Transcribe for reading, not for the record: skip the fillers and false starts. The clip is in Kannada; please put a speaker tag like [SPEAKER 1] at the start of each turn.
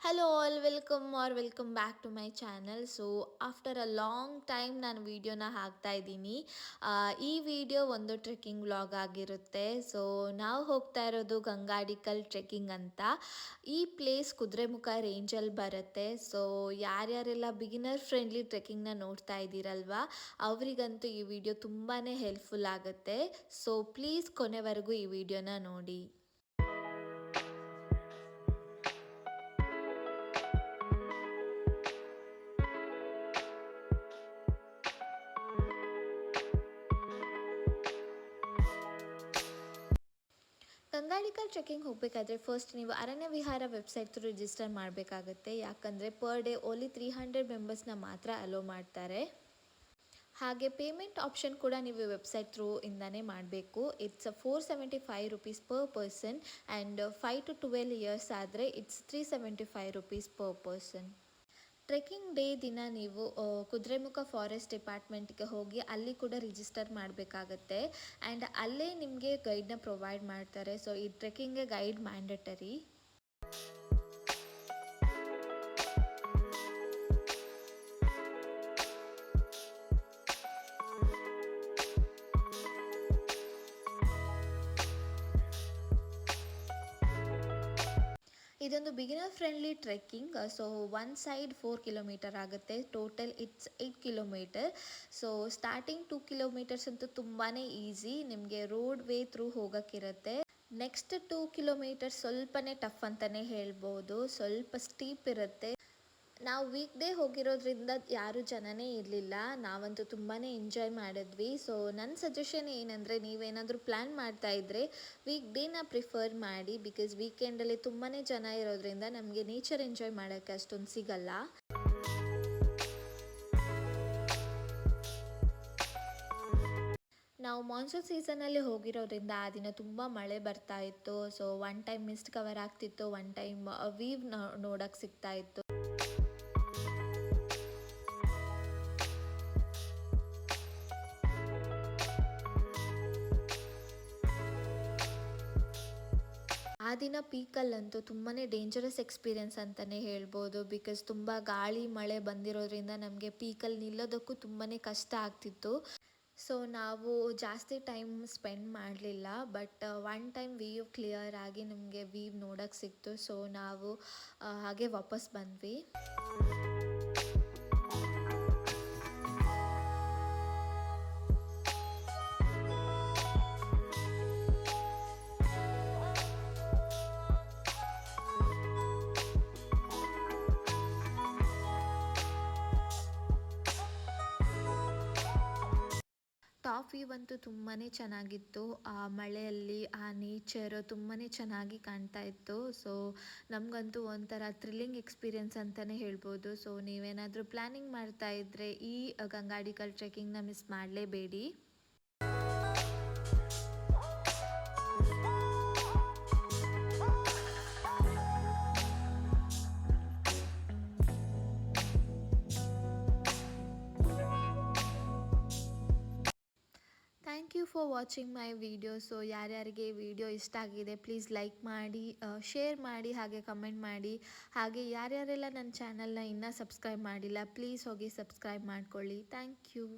[SPEAKER 1] Hello all welcome back to my channel. So after a long time ನಾನು ವೀಡಿಯೋನ ಹಾಕ್ತಾ ಇದ್ದೀನಿ. ಈ ವಿಡಿಯೋ ಒಂದು ಟ್ರೆಕ್ಕಿಂಗ್ ವ್ಲಾಗ್ ಆಗಿರುತ್ತೆ. ಸೊ ನಾವು ಹೋಗ್ತಾ ಇರೋದು ಗಂಗಾಡಿಕಲ್ ಟ್ರೆಕ್ಕಿಂಗ್ ಅಂತ. ಈ ಪ್ಲೇಸ್ ಕುದುರೆಮುಖ ರೇಂಜಲ್ಲಿ ಬರುತ್ತೆ. ಸೊ ಯಾರ್ಯಾರೆಲ್ಲ ಬಿಗಿನರ್ ಫ್ರೆಂಡ್ಲಿ ಟ್ರೆಕ್ಕಿಂಗ್ನ ನೋಡ್ತಾ ಇದ್ದೀರಲ್ವಾ, ಅವರಿಗಂತೂ ಈ ವಿಡಿಯೋ ತುಂಬಾ ಹೆಲ್ಪ್ಫುಲ್ ಆಗುತ್ತೆ. ಸೊ ಪ್ಲೀಸ್ ಕೊನೆವರೆಗೂ ಈ ವಿಡಿಯೋನ ನೋಡಿ. ಗಂಗಾಳಿಕಲ್ ಟ್ರೆಕ್ಕಿಂಗ್ ಹೋಗಬೇಕಾದ್ರೆ ಫಸ್ಟ್ ನೀವು ಅರಣ್ಯ ವಿಹಾರ ವೆಬ್ಸೈಟ್ ಥ್ರೂ ರಿಜಿಸ್ಟರ್ ಮಾಡಬೇಕಾಗುತ್ತೆ. ಯಾಕಂದರೆ ಪರ್ ಡೇ ಓನ್ಲಿ 300 ಮೆಂಬರ್ಸ್ನ ಮಾತ್ರ ಅಲೋ ಮಾಡ್ತಾರೆ. ಹಾಗೆ ಪೇಮೆಂಟ್ ಆಪ್ಷನ್ ಕೂಡ ನೀವು ವೆಬ್ಸೈಟ್ ಥ್ರೂ ಇಂದನೇ ಮಾಡಬೇಕು. It's 475 rupees per person and 5 to 12 years ಆದರೆ it's 375 rupees per person. Trekking day ದಿನ ನೀವು ಕುದುರೆಮುಖ ಫಾರೆಸ್ಟ್ ಡಿಪಾರ್ಟ್ಮೆಂಟ್ಗೆ ಹೋಗಿ ಅಲ್ಲಿ ಕೂಡ ರಿಜಿಸ್ಟರ್ ಮಾಡಬೇಕಾಗತ್ತೆ. ಆ್ಯಂಡ್ ಅಲ್ಲೇ ನಿಮಗೆ ಗೈಡ್ನ ಪ್ರೊವೈಡ್ ಮಾಡ್ತಾರೆ. ಸೊ ಈ ಟ್ರೆಕ್ಕಿಂಗ್ಗೆ ಗೈಡ್ ಮ್ಯಾಂಡಟರಿ. ಇದೊಂದು beginner friendly trekking. So one side 4 kilometre ಆಗುತ್ತೆ. Total it's 8 kilometre. So starting 2 kilometres ಅಂತೂ ತುಂಬಾ ಈಸಿ, ನಿಮಗೆ ರೋಡ್ ವೇ ಥ್ರೂ ಹೋಗೋಕ್ಕಿರುತ್ತೆ. ನೆಕ್ಸ್ಟ್ 2 ಕಿಲೋಮೀಟರ್ ಸ್ವಲ್ಪನೇ ಟಫ್ ಅಂತಲೇ ಹೇಳ್ಬೋದು, ಸ್ವಲ್ಪ ಸ್ಟೀಪ್ ಇರುತ್ತೆ. ನಾವು ವೀಕ್ ಡೇ ಹೋಗಿರೋದ್ರಿಂದ ಯಾರೂ ಜನನೇ ಇರಲಿಲ್ಲ. ನಾವಂತೂ ತುಂಬಾ ಎಂಜಾಯ್ ಮಾಡಿದ್ವಿ. ಸೊ ನನ್ನ ಸಜೆಷನ್ ಏನಂದರೆ, ನೀವೇನಾದರೂ ಪ್ಲ್ಯಾನ್ ಮಾಡ್ತಾ ಇದ್ದರೆ ವೀಕ್ ಡೇನ ಪ್ರಿಫರ್ ಮಾಡಿ. ಬಿಕಾಸ್ ವೀಕೆಂಡಲ್ಲಿ ತುಂಬಾ ಜನ ಇರೋದ್ರಿಂದ ನಮಗೆ ನೇಚರ್ ಎಂಜಾಯ್ ಮಾಡೋಕ್ಕೆ ಅಷ್ಟೊಂದು ಸಿಗಲ್ಲ. ನಾವು ಮಾನ್ಸೂನ್ ಸೀಸನಲ್ಲಿ ಹೋಗಿರೋದ್ರಿಂದ ಆ ದಿನ ತುಂಬ ಮಳೆ ಬರ್ತಾ ಇತ್ತು. So one time mist cover ಆಗ್ತಿತ್ತು, ಒನ್ ಟೈಮ್ ವೀವ್ ನೋಡೋಕ್ಕೆ ಸಿಗ್ತಾ ಇತ್ತು. ಆ ದಿನ ಪೀಕಲ್ಲಂತೂ ತುಂಬಾ ಡೇಂಜರಸ್ ಎಕ್ಸ್ಪೀರಿಯೆನ್ಸ್ ಅಂತಲೇ ಹೇಳ್ಬೋದು. ಬಿಕಾಸ್ ತುಂಬ ಗಾಳಿ ಮಳೆ ಬಂದಿರೋದ್ರಿಂದ ನಮಗೆ ಪೀಕಲ್ಲಿ ನಿಲ್ಲೋದಕ್ಕೂ ತುಂಬಾ ಕಷ್ಟ ಆಗ್ತಿತ್ತು. ಸೊ ನಾವು ಜಾಸ್ತಿ ಟೈಮ್ ಸ್ಪೆಂಡ್ ಮಾಡಲಿಲ್ಲ. But one time view clear ಆಗಿ ನಮಗೆ ವೀವ್ ನೋಡೋಕ್ಕೆ ಸಿಕ್ತು. ಸೊ ನಾವು ಹಾಗೆ ವಾಪಸ್ ಬಂದ್ವಿ. ಟಾಪ್ ವ್ಯೂ ಅಂತೂ ತುಂಬಾ ಚೆನ್ನಾಗಿತ್ತು. ಆ ಮಳೆಯಲ್ಲಿ ಆ ನೇಚರ್ ತುಂಬಾ ಚೆನ್ನಾಗಿ ಕಾಣ್ತಾ ಇತ್ತು. ಸೊ ನಮಗಂತೂ ಒಂಥರ ಥ್ರಿಲ್ಲಿಂಗ್ ಎಕ್ಸ್ಪೀರಿಯೆನ್ಸ್ ಅಂತಲೇ ಹೇಳ್ಬೋದು. ಸೊ ನೀವೇನಾದರೂ ಪ್ಲ್ಯಾನಿಂಗ್ ಮಾಡ್ತಾ ಇದ್ದರೆ ಈ ಗಂಗಾಡಿಕಲ್ ಟ್ರೆಕ್ಕಿಂಗ್ನ ಮಿಸ್ ಮಾಡಲೇಬೇಡಿ. Thank you for watching my video. So ಯಾರ್ಯಾರಿಗೆ ವಿಡಿಯೋ ಇಷ್ಟ ಆಗಿದೆ ಪ್ಲೀಸ್ ಲೈಕ್ ಮಾಡಿ, ಶೇರ್ ಮಾಡಿ, ಹಾಗೆ ಕಮೆಂಟ್ ಮಾಡಿ. ಹಾಗೆ ಯಾರ್ಯಾರೆಲ್ಲ ನನ್ನ ಚಾನಲ್ನ ಇನ್ನೂ ಸಬ್ಸ್ಕ್ರೈಬ್ ಮಾಡಿಲ್ಲ ಪ್ಲೀಸ್ ಹೋಗಿ ಸಬ್ಸ್ಕ್ರೈಬ್ ಮಾಡ್ಕೊಳ್ಳಿ. Thank you.